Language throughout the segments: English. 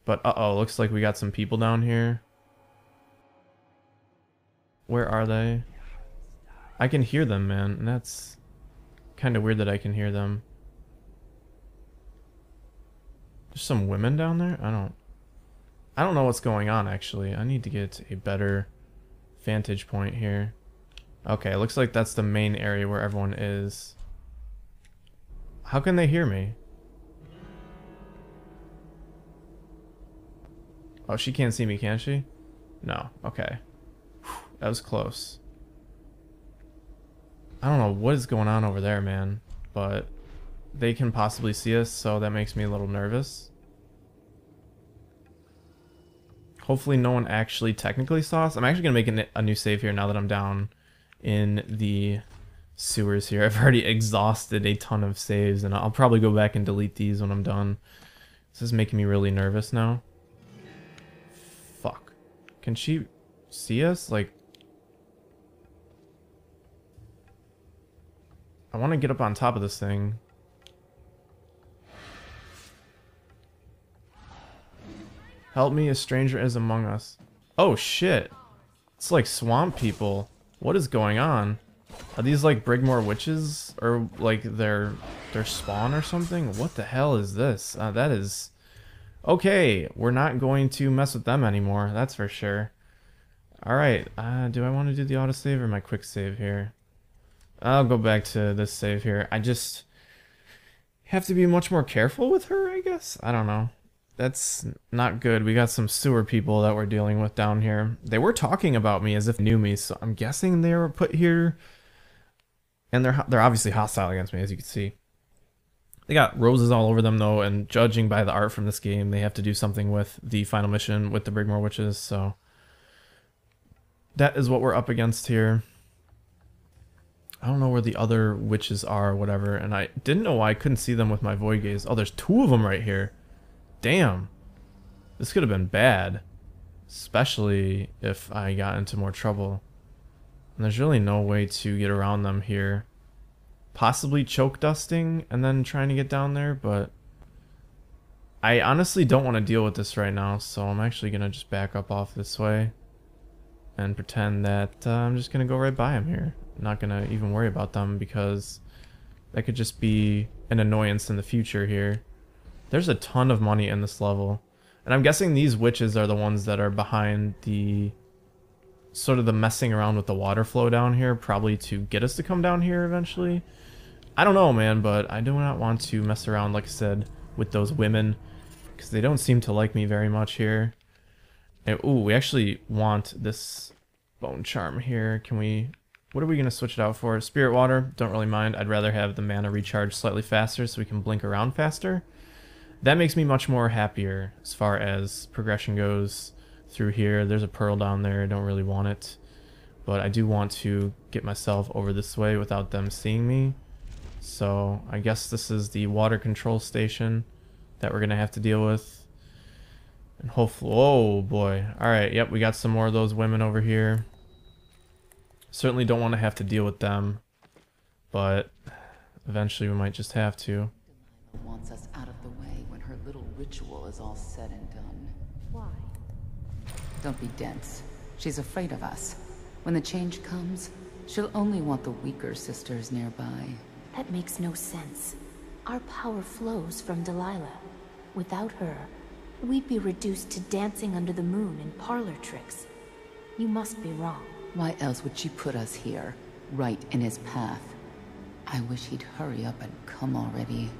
But uh-oh, looks like we got some people down here. Where are they? I can hear them, man, and that's kind of weird that I can hear them. There's some women down there? I don't know what's going on, actually. I need to get a better vantage point here. Okay, looks like that's the main area where everyone is. How can they hear me? Oh, she can't see me, can she? No. Okay. Whew, that was close. I don't know what is going on over there, man, but they can possibly see us, so that makes me a little nervous. Hopefully no one actually technically saw us. I'm actually going to make a new save here now that I'm down in the sewers here. I've already exhausted a ton of saves, and I'll probably go back and delete these when I'm done. This is making me really nervous now. Fuck. Can she see us? Like, I want to get up on top of this thing. Help me, a stranger is among us. Oh shit. It's like swamp people. What is going on? Are these like Brigmore Witches? Or like their spawn or something? What the hell is this? That is... Okay, we're not going to mess with them anymore, that's for sure. Alright, do I want to do the autosave or my quick save here? I'll go back to this save here. I just have to be much more careful with her, I guess? I don't know. That's not good. We got some sewer people that we're dealing with down here. They were talking about me as if they knew me, so I'm guessing they were put here. And they're obviously hostile against me, as you can see. They got roses all over them, though, and judging by the art from this game, they have to do something with the final mission with the Brigmore Witches, so... That is what we're up against here. I don't know where the other witches are or whatever, and I didn't know why I couldn't see them with my void gaze. Oh, there's two of them right here. Damn. This could have been bad. Especially if I got into more trouble. And there's really no way to get around them here. Possibly choke dusting and then trying to get down there, but I honestly don't want to deal with this right now, so I'm actually going to just back up off this way and pretend that I'm just going to go right by them here. I'm not going to even worry about them because that could just be an annoyance in the future here. There's a ton of money in this level. And I'm guessing these witches are the ones that are behind the... sort of the messing around with the water flow down here, probably to get us to come down here eventually. I don't know, man, but I do not want to mess around, like I said, with those women. Because they don't seem to like me very much here. And, ooh, we actually want this bone charm here. Can we... What are we going to switch it out for? Spirit water? Don't really mind. I'd rather have the mana recharge slightly faster so we can blink around faster. That makes me much more happier as far as progression goes through here. There's a pearl down there. I don't really want it. But I do want to get myself over this way without them seeing me. So I guess this is the water control station that we're going to have to deal with. And hopefully... Oh, boy. Alright, yep, we got some more of those women over here. Certainly don't want to have to deal with them. But eventually we might just have to. Delilah wants us out of the way when her little ritual is all said and done. Why? Don't be dense. She's afraid of us. When the change comes, she'll only want the weaker sisters nearby. That makes no sense. Our power flows from Delilah. Without her, we'd be reduced to dancing under the moon and parlor tricks. You must be wrong. Why else would she put us here, right in his path? I wish he'd hurry up and come already.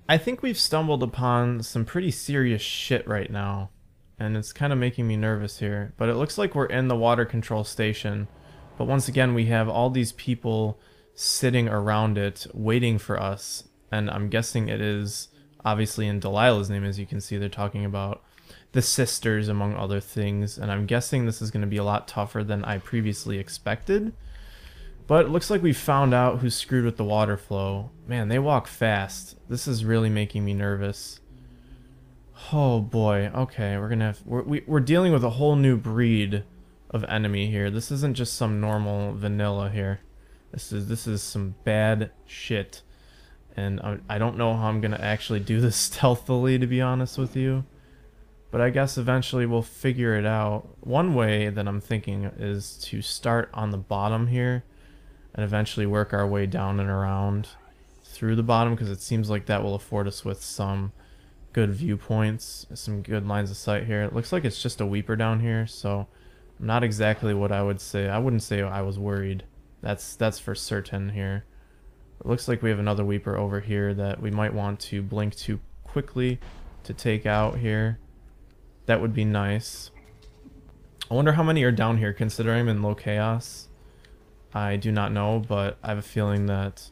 I think we've stumbled upon some pretty serious shit right now. And it's kind of making me nervous here. But it looks like we're in the water control station. But once again, we have all these people sitting around it, waiting for us. And I'm guessing it is obviously in Delilah's name, as you can see, they're talking about the sisters, among other things. And I'm guessing this is going to be a lot tougher than I previously expected. But it looks like we found out who's screwed with the water flow. Man, they walk fast. This is really making me nervous. Oh boy. Okay, we're gonna have... We're dealing with a whole new breed of enemy here. This isn't just some normal vanilla here. This is some bad shit. And I don't know how I'm gonna actually do this stealthily, to be honest with you. But I guess eventually we'll figure it out. One way that I'm thinking is to start on the bottom here and eventually work our way down and around through the bottom, because it seems like that will afford us with some good viewpoints, some good lines of sight here. It looks like it's just a weeper down here, so not exactly what I would say. I wouldn't say I was worried. That's for certain here. It looks like we have another weeper over here that we might want to blink to quickly to take out here. That would be nice. I wonder how many are down here, considering I'm in low chaos. I do not know, but I have a feeling that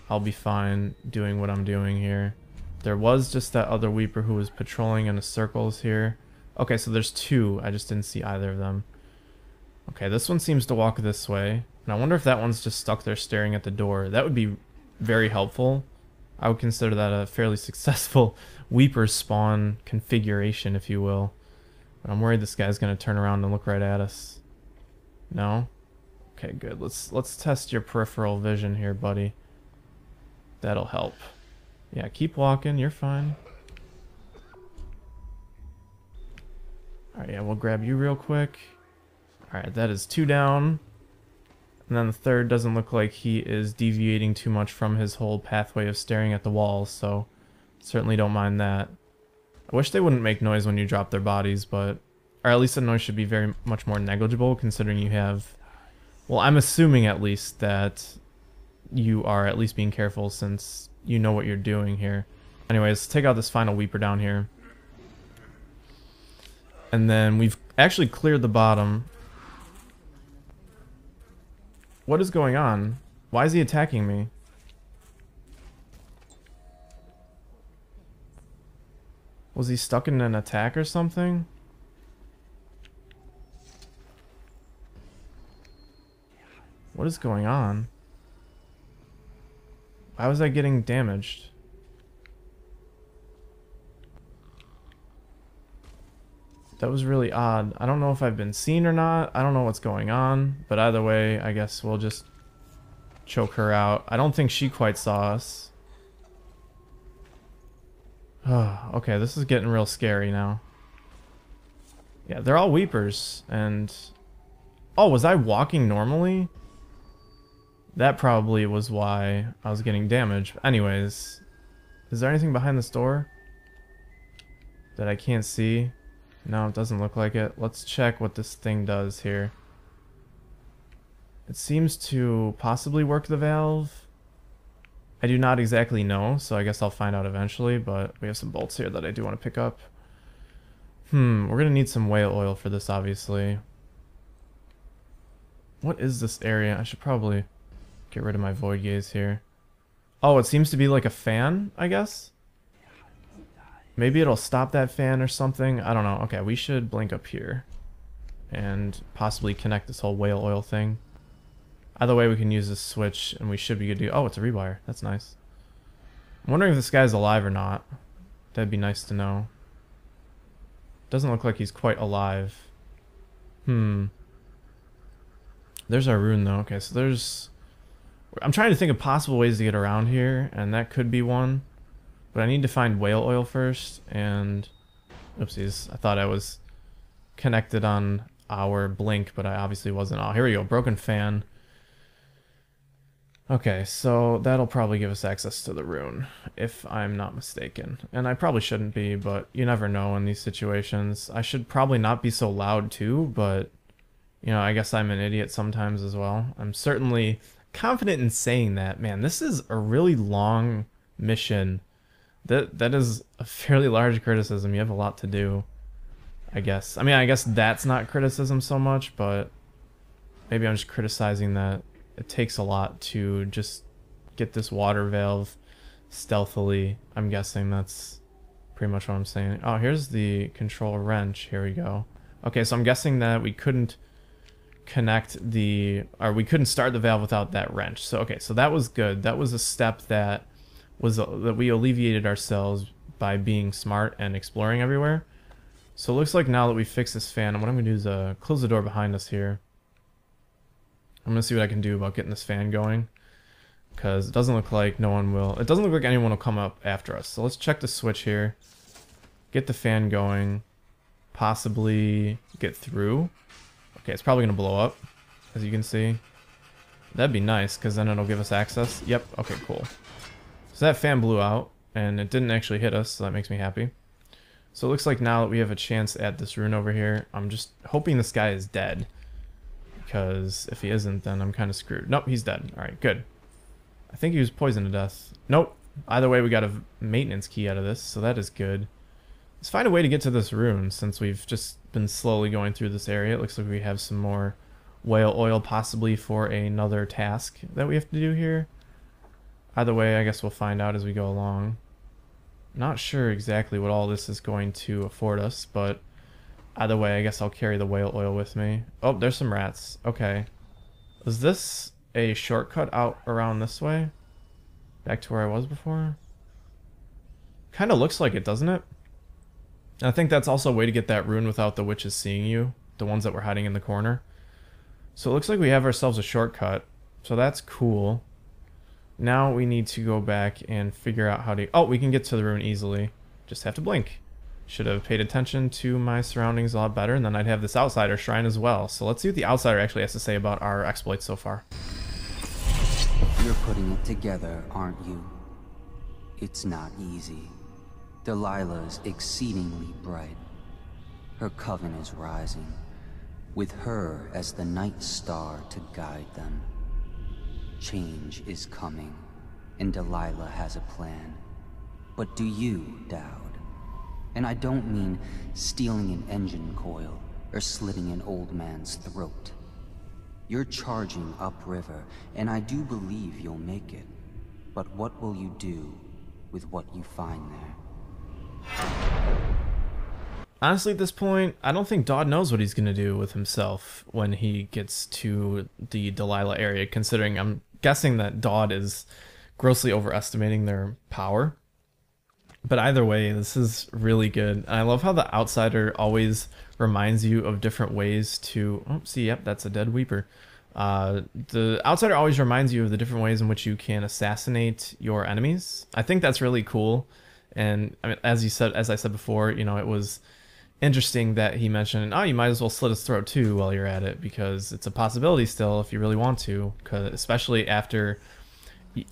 I'll be fine doing what I'm doing here. There was just that other weeper who was patrolling in the circles here. Okay, so there's two. I just didn't see either of them. Okay, this one seems to walk this way. And I wonder if that one's just stuck there staring at the door. That would be very helpful. I would consider that a fairly successful weeper spawn configuration, if you will. But I'm worried this guy's going to turn around and look right at us. No? Okay, good. Let's test your peripheral vision here, buddy. That'll help. Yeah, keep walking. You're fine. Alright, yeah, we'll grab you real quick. Alright, that is 2 down. And then the third doesn't look like he is deviating too much from his whole pathway of staring at the walls, so certainly don't mind that. I wish they wouldn't make noise when you drop their bodies, but... Or at least the noise should be very much more negligible, considering you have... Well, I'm assuming at least that you are at least being careful, since you know what you're doing here. Anyways, let's take out this final weeper down here. And then we've actually cleared the bottom. What is going on? Why is he attacking me? Was he stuck in an attack or something? What is going on? Why was I getting damaged? That was really odd. I don't know if I've been seen or not. I don't know what's going on. But either way, I guess we'll just choke her out. I don't think she quite saw us. Okay, this is getting real scary now. Yeah, they're all weepers. And... Oh, was I walking normally? That probably was why I was getting damaged. Anyways, is there anything behind this door that I can't see? No, it doesn't look like it. Let's check what this thing does here. It seems to possibly work the valve. I do not exactly know, so I guess I'll find out eventually, but we have some bolts here that I do want to pick up. We're going to need some whale oil for this, obviously. What is this area? I should probably get rid of my void gaze here. Oh, it seems to be like a fan, I guess? Maybe it'll stop that fan or something. I don't know. Okay, we should blink up here. And possibly connect this whole whale oil thing. Either way, we can use this switch and we should be good to go. Oh, it's a rewire. That's nice. I'm wondering if this guy's alive or not. That'd be nice to know. Doesn't look like he's quite alive. There's our rune though. Okay, so there's... I'm trying to think of possible ways to get around here, and that could be one. But I need to find whale oil first, and... Oopsies, I thought I was connected on our blink, but I obviously wasn't. Oh, here we go, broken fan. Okay, so that'll probably give us access to the rune, if I'm not mistaken. And I probably shouldn't be, but you never know in these situations. I should probably not be so loud too, but... You know, I guess I'm an idiot sometimes as well. I'm certainly confident in saying that. Man, this is a really long mission. That is a fairly large criticism. You have a lot to do, I guess. I mean, I guess that's not criticism so much, but maybe I'm just criticizing that it takes a lot to just get this water valve stealthily. I'm guessing that's pretty much what I'm saying. Oh, here's the control wrench. Here we go. Okay, so I'm guessing that we couldn't connect the... Or we couldn't start the valve without that wrench. So, okay, so that was good. That was a step that... that we alleviated ourselves by being smart and exploring everywhere. So it looks like now that we fixed this fan, what I'm going to do is close the door behind us here. I'm gonna see what I can do about getting this fan going, because it doesn't look like no one will. It doesn't look like anyone will come up after us. So let's check the switch here. Get the fan going. Possibly get through. Okay, it's probably gonna blow up, as you can see. That'd be nice, because then it'll give us access. Yep. Okay, cool. So that fan blew out, and it didn't actually hit us, so that makes me happy. So it looks like now that we have a chance at this rune over here, I'm just hoping this guy is dead. Because if he isn't, then I'm kind of screwed. Nope, he's dead. Alright, good. I think he was poisoned to death. Nope. Either way, we got a maintenance key out of this, so that is good. Let's find a way to get to this rune, since we've just been slowly going through this area. It looks like we have some more whale oil, possibly for another task that we have to do here. Either way, I guess we'll find out as we go along. Not sure exactly what all this is going to afford us, but either way, I guess I'll carry the whale oil with me. Oh, there's some rats. Okay. Is this a shortcut out around this way? Back to where I was before? Kind of looks like it, doesn't it? And I think that's also a way to get that rune without the witches seeing you. The ones that were hiding in the corner. So it looks like we have ourselves a shortcut. So that's cool. Now we need to go back and figure out how to... Oh, we can get to the rune easily. Just have to blink. Should have paid attention to my surroundings a lot better, and then I'd have this outsider shrine as well. So let's see what the outsider actually has to say about our exploits so far. You're putting it together, aren't you? It's not easy. Delilah's exceedingly bright. Her coven is rising, with her as the night star to guide them. Change is coming, and Delilah has a plan. But do you, Dowd? And I don't mean stealing an engine coil or slitting an old man's throat. You're charging upriver, and I do believe you'll make it. But what will you do with what you find there? Honestly, at this point, I don't think Dodd knows what he's going to do with himself when he gets to the Delilah area, considering I'm guessing that Dodd is grossly overestimating their power. But either way, this is really good. And I love how the outsider always reminds you of different ways to... Oh, see, yep, that's a dead weeper. The outsider always reminds you of the different ways in which you can assassinate your enemies. I think that's really cool. And I mean, as I said before, you know, it was interesting that he mentioned, oh, you might as well slit his throat too while you're at it, because it's a possibility still if you really want to, especially after...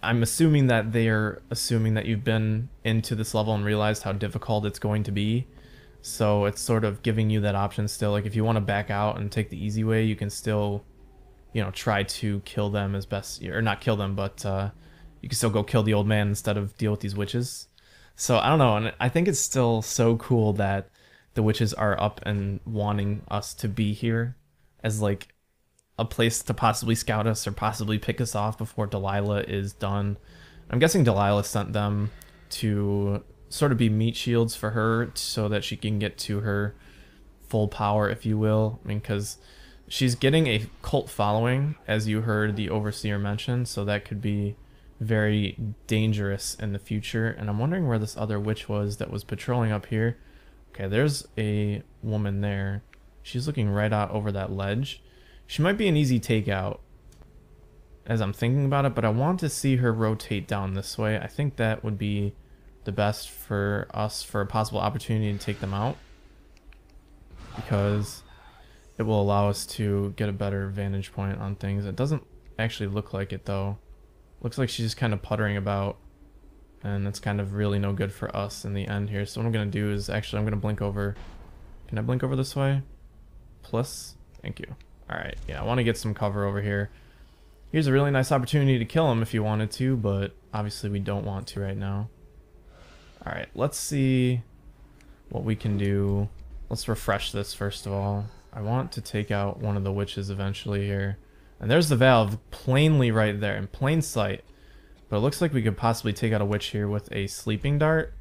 I'm assuming that they're assuming that you've been into this level and realized how difficult it's going to be. So it's sort of giving you that option still. Like if you want to back out and take the easy way, you can still, you know, try to kill them as best, or not kill them, but you can still go kill the old man instead of deal with these witches. So I don't know, and I think it's still so cool that the witches are up and wanting us to be here as like a place to possibly scout us or possibly pick us off before Delilah is done. I'm guessing Delilah sent them to sort of be meat shields for her so that she can get to her full power, if you will. I mean, because she's getting a cult following, as you heard the Overseer mention, so that could be very dangerous in the future. And I'm wondering where this other witch was that was patrolling up here. Okay, there's a woman there. She's looking right out over that ledge. She might be an easy takeout as I'm thinking about it, but I want to see her rotate down this way. I think that would be the best for us for a possible opportunity to take them out, because it will allow us to get a better vantage point on things. It doesn't actually look like it though. Looks like she's just kind of puttering about, and that's kind of really no good for us in the end here. So what I'm going to do is actually I'm going to blink over. Can I blink over this way? Plus, thank you. Alright, yeah, I want to get some cover over here. Here's a really nice opportunity to kill him if you wanted to, but obviously we don't want to right now. Alright, let's see what we can do. Let's refresh this first of all. I want to take out one of the witches eventually here. And there's the valve plainly right there in plain sight. But it looks like we could possibly take out a witch here with a sleeping dart.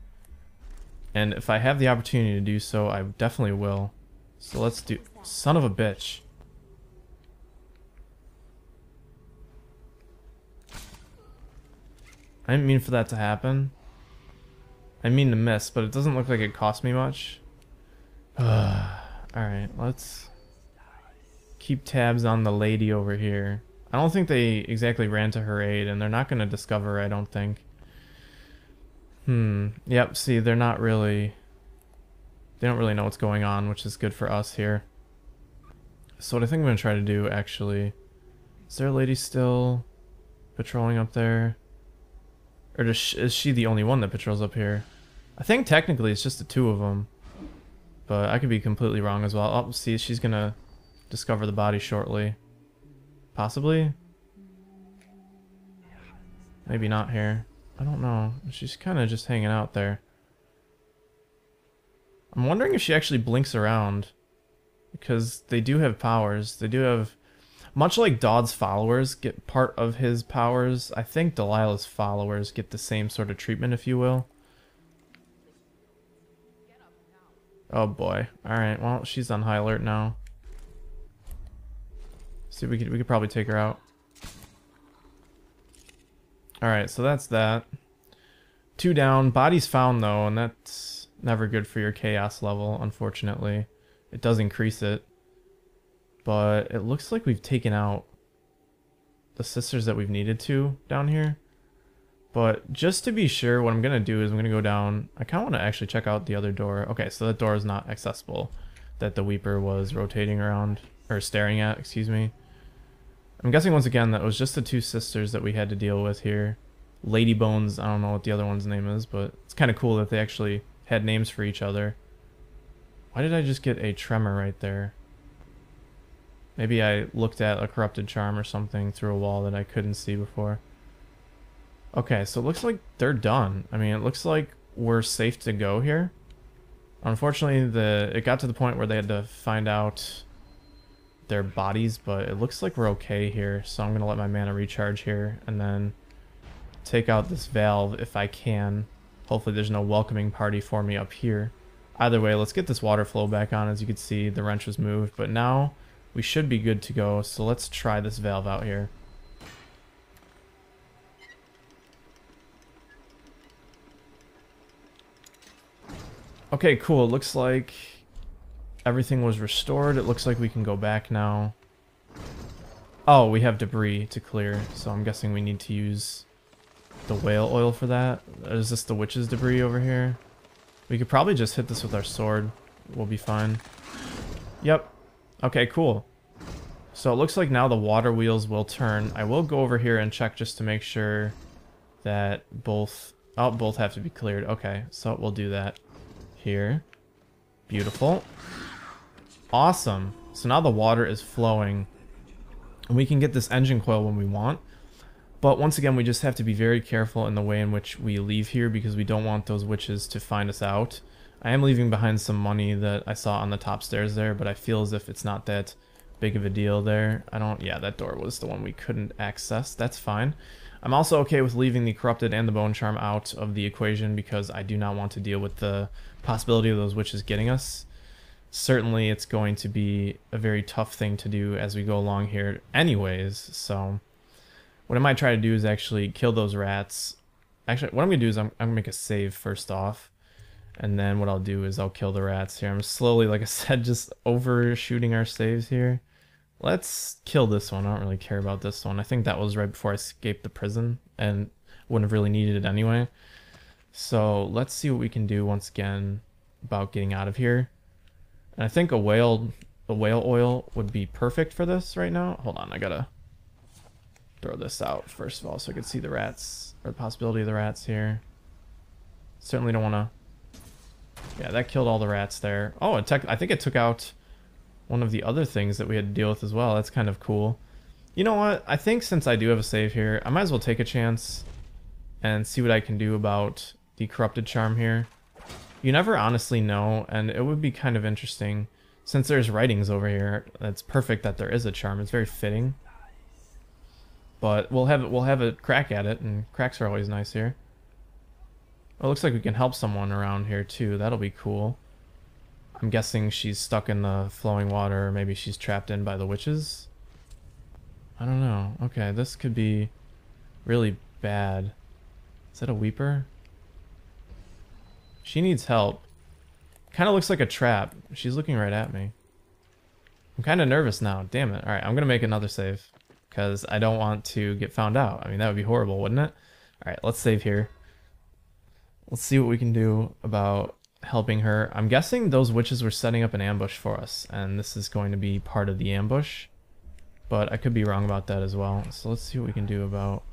And if I have the opportunity to do so, I definitely will. So let's do... Son of a bitch. I didn't mean for that to happen. I mean to miss, but it doesn't look like it cost me much. Alright, let's keep tabs on the lady over here. I don't think they exactly ran to her aid, and they're not going to discover her, I don't think. Yep, see, they're not really... They don't really know what's going on, which is good for us here. So what I think I'm going to try to do, actually... Is there a lady still patrolling up there? Or is she the only one that patrols up here? I think technically it's just the two of them. But I could be completely wrong as well. Oh, see, she's going to discover the body shortly. Possibly? Maybe not here. I don't know. She's kind of just hanging out there. I'm wondering if she actually blinks around. Because they do have powers. They do have... Much like Dodd's followers get part of his powers, I think Delilah's followers get the same sort of treatment, if you will. Oh boy. Alright, well, she's on high alert now. See, we could probably take her out. Alright, so that's that. 2 down. Body's found, though, and that's never good for your chaos level, unfortunately. It does increase it. But it looks like we've taken out the sisters that we've needed to down here. But just to be sure, what I'm going to do is I'm going to go down. I kind of want to actually check out the other door. Okay, so that door is not accessible that the Weeper was rotating around, or staring at, excuse me. I'm guessing once again that was just the 2 sisters that we had to deal with here. Lady Bones, I don't know what the other one's name is, but it's kind of cool that they actually had names for each other. Why did I just get a tremor right there? Maybe I looked at a corrupted charm or something through a wall that I couldn't see before. Okay, so it looks like they're done. I mean, it looks like we're safe to go here. Unfortunately, it got to the point where they had to find out their bodies, but it looks like we're okay here. So I'm going to let my mana recharge here and then take out this valve if I can. Hopefully there's no welcoming party for me up here. Either way, let's get this water flow back on. As you can see, the wrench was moved, but now we should be good to go. So let's try this valve out here. Okay, cool. It looks like everything was restored. It looks like we can go back now. Oh, we have debris to clear, so I'm guessing we need to use the whale oil for that. Is this the witch's debris over here? We could probably just hit this with our sword. We'll be fine. Yep. Okay, cool. So it looks like now the water wheels will turn. I will go over here and check just to make sure that both have to be cleared. Okay, so we'll do that here. Beautiful. Awesome. So now the water is flowing. And we can get this engine coil when we want. But once again, we just have to be very careful in the way in which we leave here because we don't want those witches to find us out. I am leaving behind some money that I saw on the top stairs there, but I feel as if it's not that big of a deal there. Yeah, that door was the one we couldn't access. That's fine. I'm also okay with leaving the corrupted and the bone charm out of the equation because I do not want to deal with the possibility of those witches getting us. Certainly it's going to be a very tough thing to do as we go along here anyways, so what I might try to do is actually kill those rats. Actually, what I'm going to do is I'm going to make a save first off, and then what I'll do is I'll kill the rats here. I'm slowly, like I said, just overshooting our saves here. Let's kill this one. I don't really care about this one. I think that was right before I escaped the prison and wouldn't have really needed it anyway. So let's see what we can do once again about getting out of here. And I think a whale oil would be perfect for this right now. Hold on, I gotta throw this out first of all so I can see the rats, or the possibility of the rats here. Certainly don't want to... Yeah, that killed all the rats there. Oh, I think it took out one of the other things that we had to deal with as well. That's kind of cool. You know what? I think since I do have a save here, I might as well take a chance and see what I can do about the corrupted charm here. You never honestly know, and it would be kind of interesting. Since there's writings over here, it's perfect that there is a charm. It's very fitting. But we'll have a crack at it, and cracks are always nice here. Well, it looks like we can help someone around here too. That'll be cool. I'm guessing she's stuck in the flowing water, or maybe she's trapped in by the witches. I don't know. Okay, this could be really bad. Is that a weeper? She needs help. Kind of looks like a trap. She's looking right at me. I'm kind of nervous now. Damn it. Alright, I'm going to make another save. because I don't want to get found out. I mean, that would be horrible, wouldn't it? All right, let's save here. Let's see what we can do about helping her. I'm guessing those witches were setting up an ambush for us, and this is going to be part of the ambush, but I could be wrong about that as well. So let's see what we can do about...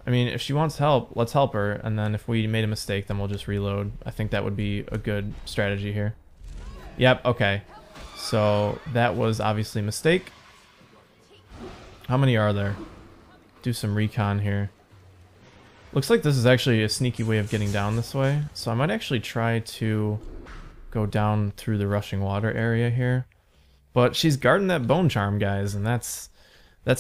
I mean, if she wants help, let's help her, and then if we made a mistake, then we'll just reload. I think that would be a good strategy here. Yep, okay. So that was obviously a mistake. How many are there? Do some recon here. Looks like this is actually a sneaky way of getting down this way, so I might actually try to go down through the rushing water area here. But she's guarding that bone charm, guys, and that's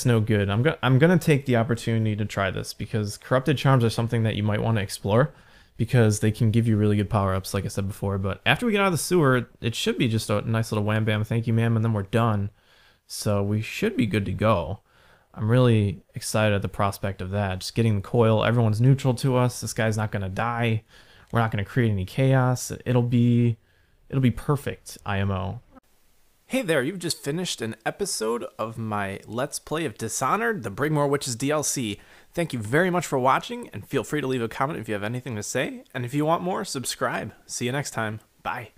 no good. I'm gonna take the opportunity to try this, because corrupted charms are something that you might want to explore, because they can give you really good power-ups, like I said before. But after we get out of the sewer, it should be just a nice little wham bam, thank you ma'am, and then we're done. So we should be good to go. I'm really excited at the prospect of that. Just getting the coil, everyone's neutral to us. This guy's not gonna die. We're not gonna create any chaos. It'll be perfect, IMO. Hey there, you've just finished an episode of my Let's Play of Dishonored The Brigmore Witches DLC. Thank you very much for watching, and feel free to leave a comment if you have anything to say. And if you want more, subscribe. See you next time. Bye.